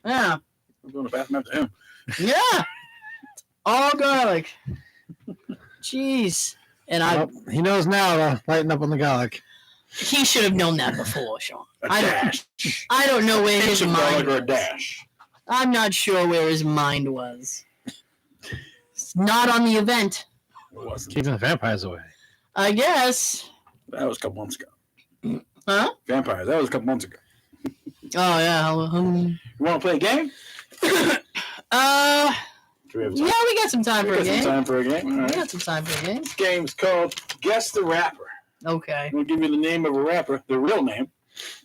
Yeah. I'm going to the bathroom after him. Yeah. All garlic. Jeez. And Well, he knows now to lighten up on the garlic. he should have known that before, Sean. A I dash. don't know where his Pinch of garlic mind or a was. dash. I'm not sure where his mind was. It's not on the event, It wasn't. Keeping the vampires away. I guess. That was a couple months ago. Huh? Vampires. That was a couple months ago. Oh, yeah. You want to play a game? Do we have time? Yeah, we got some time We for a got some game. time for a game. All We right. got some time for a game. This game's called Guess the Rapper. Okay. I'm going to give you the name of a rapper, the real name,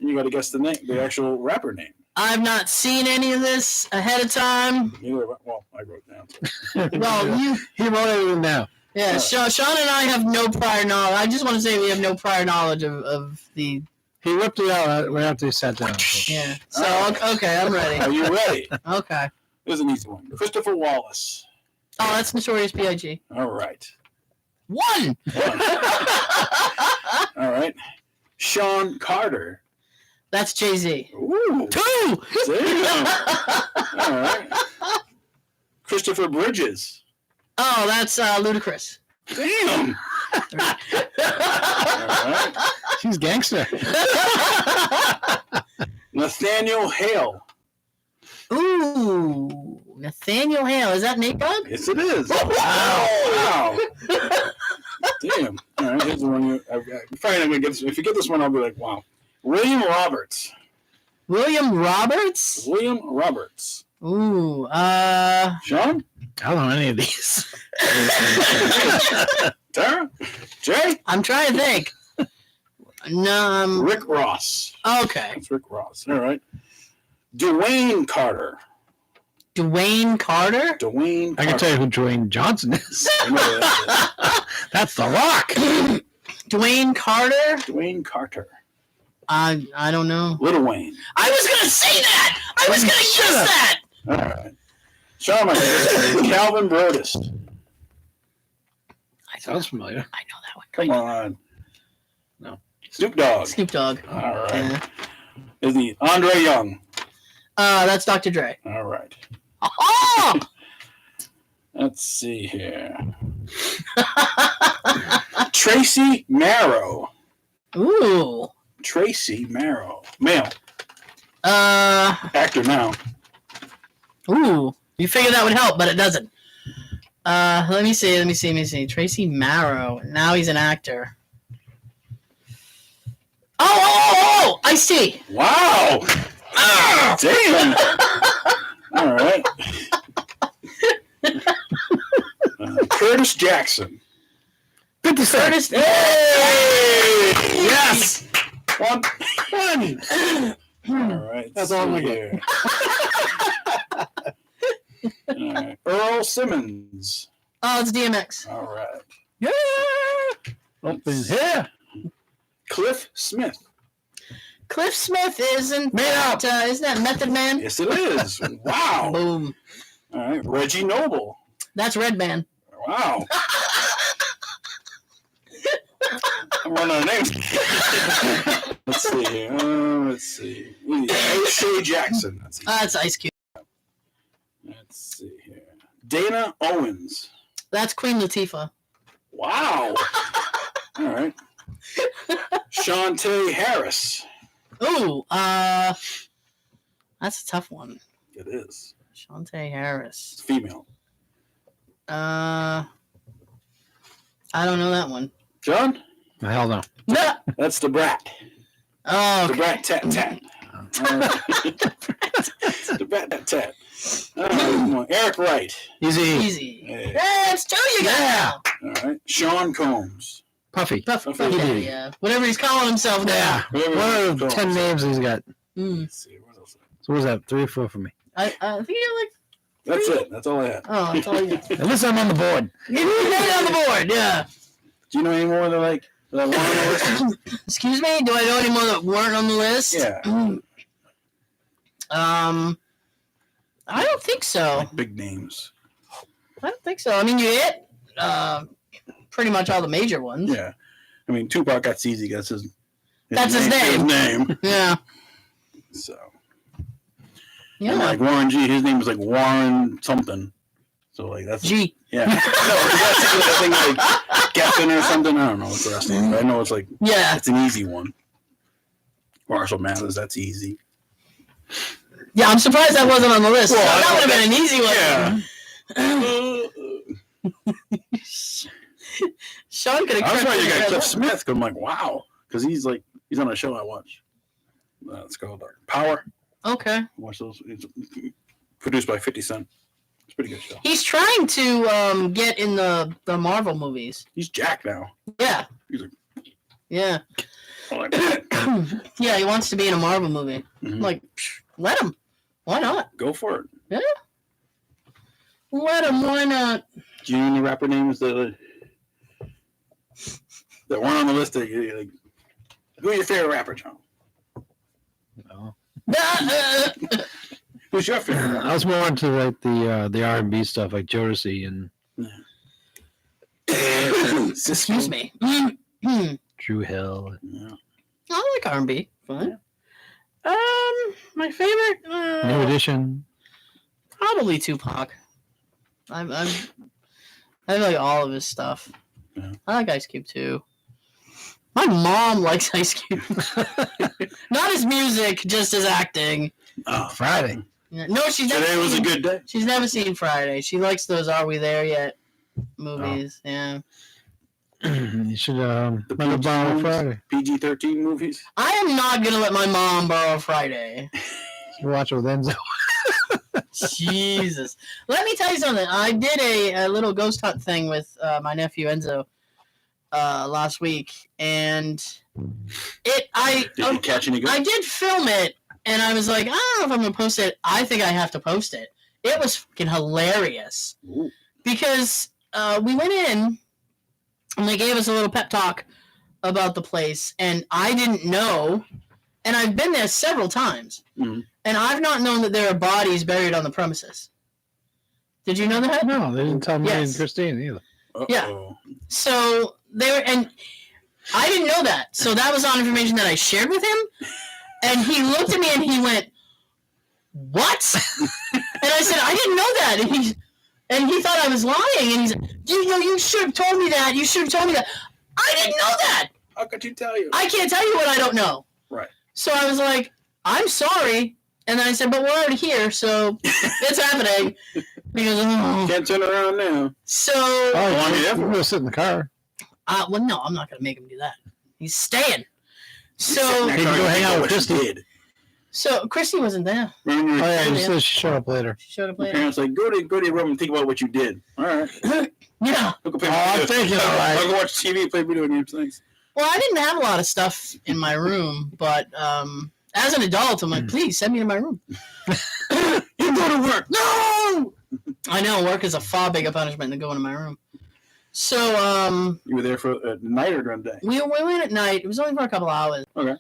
and you got to guess the actual rapper name. I've not seen any of this ahead of time. Well, I wrote it down. Well, He wrote everything down. yeah, Sean and I have no prior knowledge. I just want to say we have no prior knowledge of the. He ripped it out right after he sat down. Yeah. So, okay, I'm Are ready. you ready? Okay. Here's an easy one. Christopher Wallace. Oh, that's Notorious B.I.G. All right. 1. All right. Sean Carter. That's Jay-Z. Ooh. 2. Damn. All right. Christopher Bridges. Oh, that's Ludacris. Damn. All right. She's gangster. Nathaniel Hale. Ooh, Nathaniel Hale. Is that Nate Dogg? Yes, it is. Wow. Damn. All right. Here's the one. I'm probably not gonna get this. If you get this one, I'll be like, wow. William Roberts. William Roberts? William Roberts. Ooh, Sean? I don't know any of these. Tara? Jay? I'm trying to think. No, Rick Ross. okay. That's Rick Ross. All right. Dwayne Carter. Dwayne Carter? Dwayne Carter. I can tell you who Dwayne Johnson is. I know that. That's The Rock. Dwayne Carter? Dwayne Carter. I don't know. Little Wayne. I was going to say that! I was going to use that! All right. Sean, my Calvin Brodus. Sounds familiar. I know that one. Come on. No. Snoop Dogg. Snoop Dogg. All right. Yeah. Is he Andre Young? That's Dr. Dre. All right. Oh! Let's see here. Tracy Marrow. Ooh. Tracy Marrow. Male. Uh, Actor now. ooh. You figured that would help, but it doesn't. Let me see. Tracy Marrow. Now he's an actor. Oh! I see. Wow. Ah! Damn. All right. Curtis Jackson. 50 Cent. Curtis. Hey! Yes. One. All right. That's all I'm gonna here. All right. Earl Simmons. Oh, it's DMX. All right. Yeah. Open here. Cliff Smith. Cliff Smith isn't Made up. isn't that Method Man? Yes, it is. Wow. Boom. All right. Reggie Noble. That's Redman. Wow. I'm running out of names. Let's see here. Let's see. O'Shea Jackson. That's Ice Cube. Let's see here. Dana Owens. That's Queen Latifah. Wow. All right. Shantae Harris. Ooh, that's a tough one. It is. Shantae Harris. It's female. I don't know that one. John? Hell no. No. That's the Brat. Oh, The okay. Brat Tat Tat. The Brat Tat Tat. All right, come on. Eric Wright. Easy. Easy. Hey. That's two you got now. All right. Sean Combs. Puffy. Okay, yeah. Whatever he's calling himself now. Yeah. What are the 10 names he's got? Mm. Let's see. What else? So what was that? 3 or 4 for me. I think you're like, That's it. That's all I had. oh, that's all you got. At least I'm on the board. You made on the board, yeah. Do you know any more that like that weren't on the list? Excuse me? Do I know any more that weren't on the list? Yeah. I don't think so. Like big names. I don't think so. I mean, you hit pretty much all the major ones. Yeah. I mean, Tupac got easy. That's his name. name. Yeah. So. Yeah. And like Warren G, his name was like Warren something. So like that's G. Yeah. No, that's I think like Geffen or something. I don't know what's the rest name, but I know it's like Yeah. it's an easy one. Marshall Mathers, that's easy. Yeah, I'm surprised that wasn't on the list. Well, that would have been an easy one. Yeah. Sean could have I was corrected trying to get it. Cliff Smith, 'cause I'm like, wow, because he's on a show I watch. It's called Power. Okay. I watch those. It's produced by 50 Cent. It's a pretty good show. He's trying to get in the Marvel movies. He's Jack now. Yeah. He's like, Yeah. oh, like Yeah, he wants to be in a Marvel movie. Mhm. Like, let him. Why not? Go for it. Let him. Why not? Do you know any rapper names that weren't on the list? That you like, who's your favorite rapper, John? No. Who's your favorite rapper? I was more into like the R&B stuff, like Jodeci and Excuse me. Drew Hill. Yeah. I like R&B. Fine. My favorite. New Edition. Probably Tupac. I like all of his stuff. Yeah. I like Ice Cube too. My mom likes Ice Cube. Not his music, just his acting. Oh, Friday. No, she's never. Today was a good day. She's never seen Friday. She likes those "Are We There Yet" movies. Yeah. You should The let her borrow PG Friday. PG-13 movies. I am not gonna let my mom borrow Friday. You watch it with Enzo. Jesus. Let me tell you something. I did a little ghost hunt thing with my nephew Enzo last week, and Did you catch any good? I did film it, and I was like, I don't know if I'm gonna post it. I think I have to post it. It was fucking hilarious. Ooh. Because we went in, and they gave us a little pep talk about the place, and I didn't know, and I've been there several times, Mhm. and I've not known that there are bodies buried on the premises. Did you know that? No, they didn't tell me Yes. and Christine either. Uh-oh. So they were, and I didn't know that. So that was all information that I shared with him, and he looked at me and he went, "What?" And I said, "I didn't know that." And he thought I was lying, and he's, you should have told me that. You should have told me that. I didn't know that. How could you tell you? I can't tell you what I don't know. Right. So I was like, I'm sorry. And then I said, but we're already here, so it's happening. Because, Can't turn around now. So. Oh, you go sit in the car. Well, no, I'm not going to make him do that. He's staying. So. He can go hang out with Christy. So Christy wasn't there. Remember, Oh yeah, you Yeah. said she showed up later. She showed up your later. parents like, go to your room and think about what you did. All right. Yeah. I'll go play I'm video. thinking, all right. I'll go watch TV, play video games. Thanks. Well, I didn't have a lot of stuff in my room, but as an adult, I'm like, please send me to my room. You go to work. No! I know, work is a far bigger punishment than going to my room. So, You were there for a night or during the day? we went at night. It was only for a couple hours. Okay.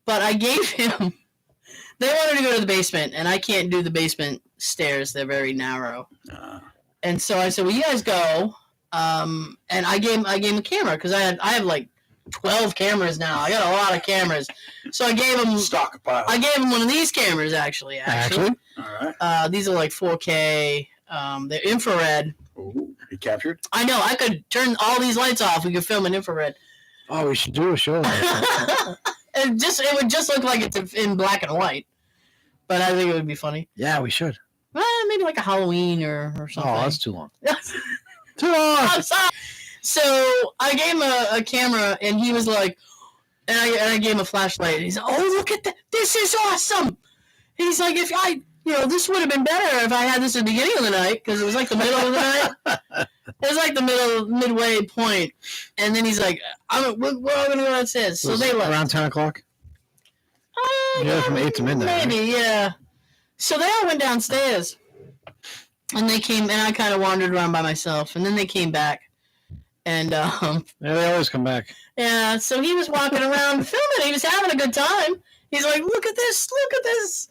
But I gave him... They wanted to go to the basement, and I can't do the basement stairs. They're very narrow. And so I said, well, you guys go. And I gave him a camera, because I have like 12 cameras now. I got a lot of cameras. So I gave him... Stockpile. I gave him one of these cameras, actually. Actually? All right. These are like 4K. They're infrared. Ooh, you captured? I know. I could turn all these lights off. We could film in infrared. Oh, we should do a show. It would just look like it's in black and white. But I think it would be funny. Yeah, we should. Maybe like a Halloween or something. Oh, that's too long. Too long. I'm sorry. So I gave him a camera, and he was like, and I gave him a flashlight. And he's like, oh, look at that. This is awesome. He's like, this would have been better if I had this at the beginning of the night, because it was like the middle of the night. It was like the midway point. And then he's like, we're all going to go downstairs. So they left. Around 10 o'clock? Yeah, from 8 to midnight. Maybe, yeah. So they all went downstairs. And they came, and I kind of wandered around by myself. And then they came back. And, Yeah, they always come back. yeah, so he was walking around filming. He was having a good time. He's like, look at this.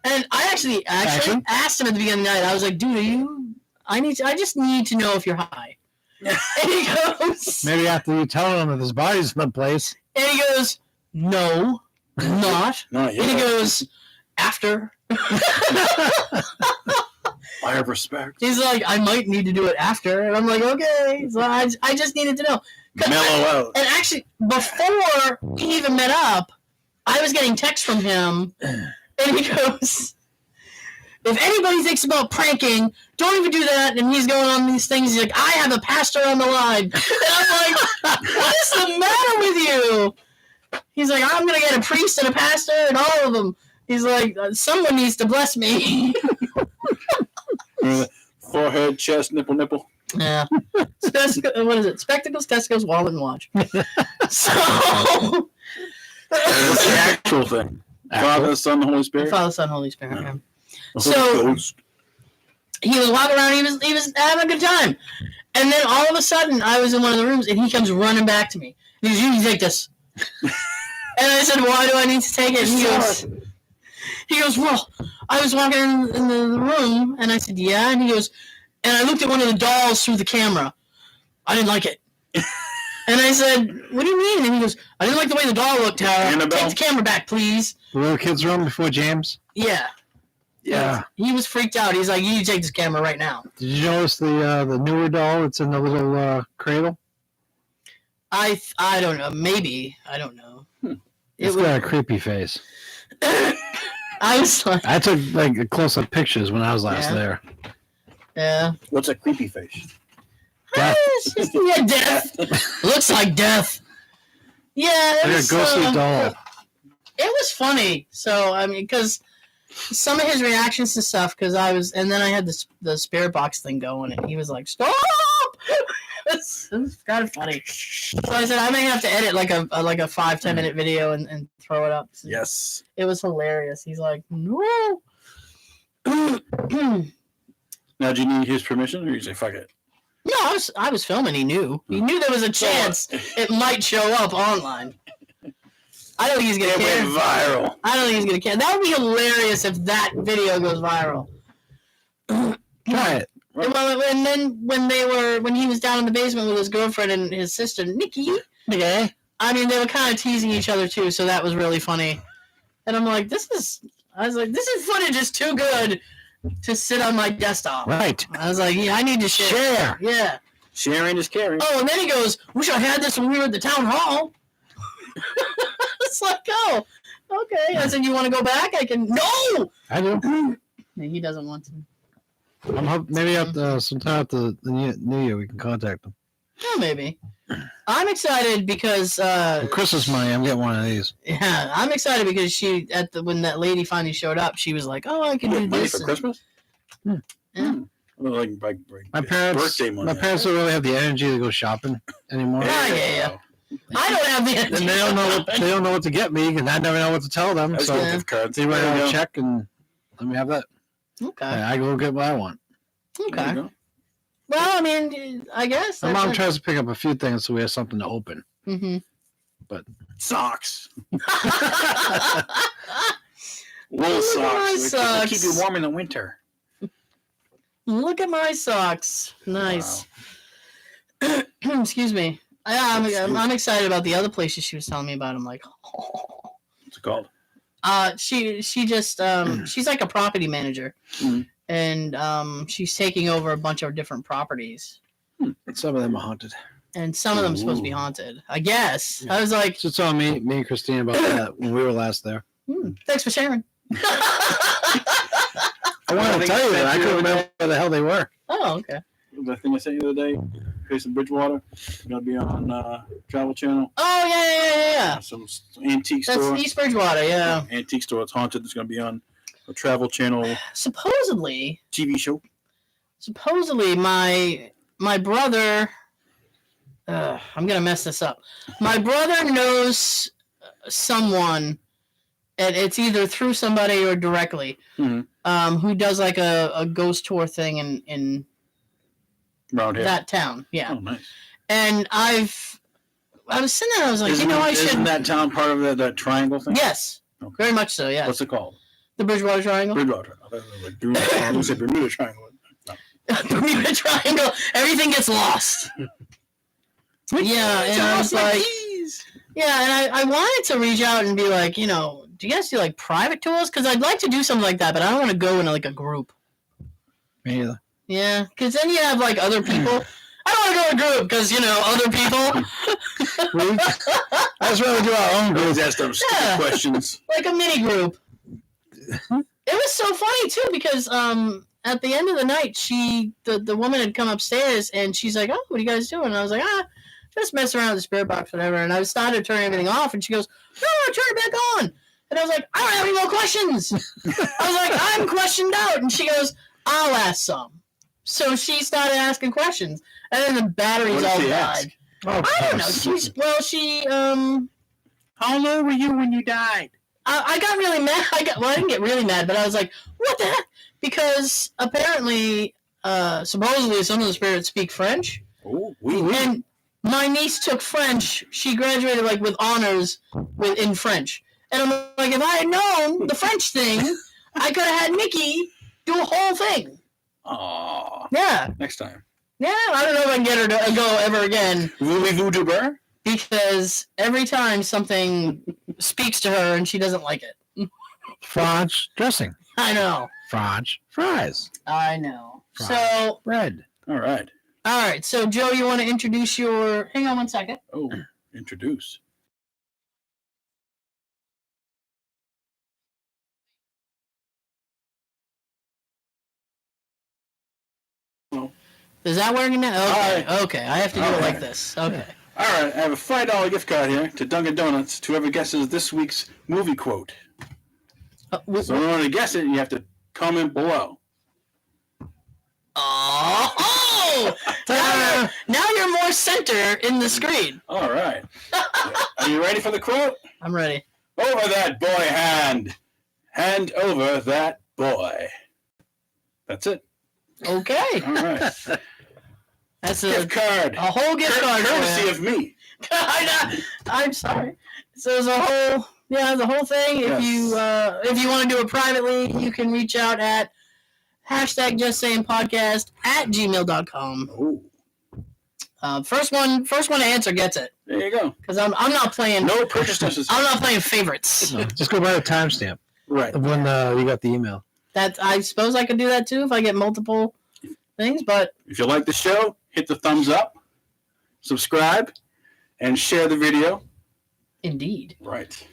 And I actually asked him at the beginning of the night. I was like, dude, I just need to know if you're high. And he goes, Maybe after you tell him that his body's in the place. and he goes, no, I'm not. Not And he yet. goes, after. I have respect. He's like, I might need to do it after. And I'm like, okay. So I just needed to know. Mellow out. And actually, before we even met up, I was getting texts from him, and he goes, if anybody thinks about pranking, don't even do that. And he's going on these things. He's like, I have a pastor on the line. And I'm like, what is the matter with you? He's like, I'm going to get a priest and a pastor and all of them. He's like, someone needs to bless me. Forehead, chest, nipple. Yeah. What is it? Spectacles, testicles, wallet, and watch. So... What's the actual thing? Father, Son, Holy Spirit? Father, Son, Holy Spirit. Yeah. The So- Holy Ghost. He was walking around. He was having a good time. And then all of a sudden, I was in one of the rooms, and he comes running back to me. He goes, you take this. And I said, why do I need to take it? And he goes, well, I was walking in the room, and I said, yeah. And he goes, and I looked at one of the dolls through the camera. I didn't like it. And I said, what do you mean? And he goes, I didn't like the way the doll looked, Tara. Annabelle. Take the camera back, please. The little kid's room before James? Yeah. Yeah. He was freaked out. He's like, you need to take this camera right now. Did you notice the newer doll that's in the little cradle? I don't know. Maybe. I don't know. It's got a creepy face. I was like... I took like close-up pictures when I was last there. Yeah. What's a creepy face? Death. Yeah, death. Looks like death. Yeah, it Like was a ghostly doll. It was funny. So I mean, because some of his reactions to stuff, because I was, and then I had the spirit box thing going, and he was like, "Stop!" It was kind of funny. So I said I may have to edit like a 5-10 minute video and throw it up. Yes. It was hilarious. He's like, "No." Now, do you need his permission, or you say fuck it? No, I was filming. He knew there was a chance it might show up online. I don't think he's gonna care. Viral. I don't think he's gonna care. That would be hilarious if that video goes viral. Try it. Well, and then when he was down in the basement with his girlfriend and his sister Nikki. Okay. I mean, they were kind of teasing each other too, so that was really funny. And I'm like, this is footage is too good to sit on my desktop. Right. I was like, yeah, I need to share. Yeah. Sharing is caring. Oh, and then he goes, wish I had this when we were at the town hall. It's like, oh, okay. I said, you want to go back? I can. No! I do. He doesn't want to. I'm hoping maybe sometime after the New Year we can contact them. Oh, maybe. I'm excited because For Christmas money, I'm getting one of these. yeah, I'm excited because when that lady finally showed up, she was like, "Oh, I can do Money this." for Christmas? Yeah. Well, like My parents, birthday money. my parents don't really have the energy to go shopping anymore. Yeah. I don't have the And they don't know what to get me, and I never know what to tell them. So gift cards. they write out a check and let me have that. Okay. And I go get what I want. Okay. Well, I mean, I guess. My mom tries to pick up a few things so we have something to open. Mm-hmm. But Socks. Wool Wool socks. They keep you warm in the winter. Look at my socks. Nice. Wow. Excuse me. I'm excited about the other places she was telling me about. I'm like, oh. What's it called? She just she's like a property manager, and she's taking over a bunch of different properties. some of them are haunted. And some of them are supposed to be haunted. I guess. Yeah. I was like, just telling me and Christine about that when we were last there. Thanks for sharing. I wanted to tell you that. I couldn't remember where the hell they were. Oh, okay. The thing I sent you the other day, Jason Bridgewater, gonna be on Travel Channel. Oh yeah. Some antique store. That's East Bridgewater, yeah. Antique store. It's haunted. It's gonna be on a Travel Channel. Supposedly. TV show. Supposedly, my brother. I'm gonna mess this up. My brother knows someone, and it's either through somebody or directly, who does like a ghost tour thing in around here. That town. Yeah. Oh, nice. And I was sitting there. I was like, Isn't that town part of that triangle thing? Yes. Okay. Very much so. Yes. What's it called? The Bridgewater Triangle. Bridgewater. Bermuda Triangle. No. Bermuda Triangle. Everything gets lost. Yeah, and I was like, yeah, and I wanted to reach out and be like, do you guys do like private tours? Because I'd like to do something like that, but I don't want to go in like a group. Me either. Yeah, because then you have like other people. I don't want to go in a group because other people. I just rather do our own group. Ask them stupid questions. Like a mini group. It was so funny too because at the end of the night, the woman had come upstairs and she's like, "Oh, what are you guys doing?" And I was like, just mess around with the spirit box, whatever. And I started turning everything off, and she goes, "No, turn it back on." And I was like, "I don't have any more questions." I was like, "I'm questioned out," and she goes, "I'll ask some." So she started asking questions, and then the batteries all died. Oh, I don't know. She How low were you when you died? I got really mad. I didn't get really mad, but I was like, "What the heck?" Because apparently, supposedly, some of the spirits speak French. Oh, and my niece took French. She graduated like with honors in French. And I'm like, if I had known the French thing, I could have had Nikki do a whole thing. Aww. Yeah. Next time. Yeah, I don't know if I can get her to go ever again. Voulez-vous du beurre? Because every time something speaks to her and she doesn't like it. French dressing. I know. French fries. I know. French So, bread. All right. So Joe, you want to introduce your... Hang on one second. Oh, introduce. Is that working now? Okay. All right. Okay. I have to do All it like right. this. Okay. All right, I have a $5 gift card here to Dunkin' Donuts to whoever guesses this week's movie quote. So in order to guess it, you have to comment below. Oh! Now you're more center in the screen. All right. Are you ready for the quote? I'm ready. Over that boy hand. Hand over that boy. That's it. Okay. All right. That's Gift card. a whole gift card. Courtesy of me. I'm sorry. So there's the whole thing. Yes. If you want to do it privately, you can reach out at #JustSayingPodcast@gmail.com. Oh, First one to answer gets it. there you go. Because I'm not playing. No purchase necessary. I'm not playing favorites. No, just go by the timestamp Right. of when you got the email. That I suppose I could do that too if I get multiple things. But If you like the show, hit the thumbs up, subscribe, and share the video. indeed, Right.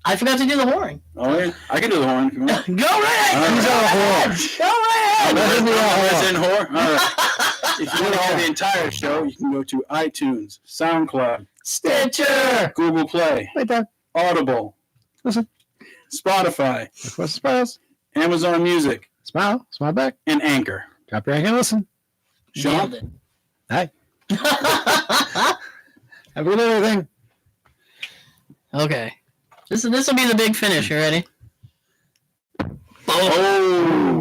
I forgot to do the horn. Oh, yeah. I can do the horn. Come on. Go right ahead. All He's right. on a horn. Go right ahead. That's in whore. All right. If you want to hear the entire show, you can go to iTunes, SoundCloud, Stitcher. Google Play, Wait there. Audible, Listen. Spotify, Request smiles. Amazon Music, Smile. Smile back. and Anchor. Drop your hand and listen. Nailed Sean? it. Hi. Have a good everything. Okay. This will be the big finish. You ready? Oh.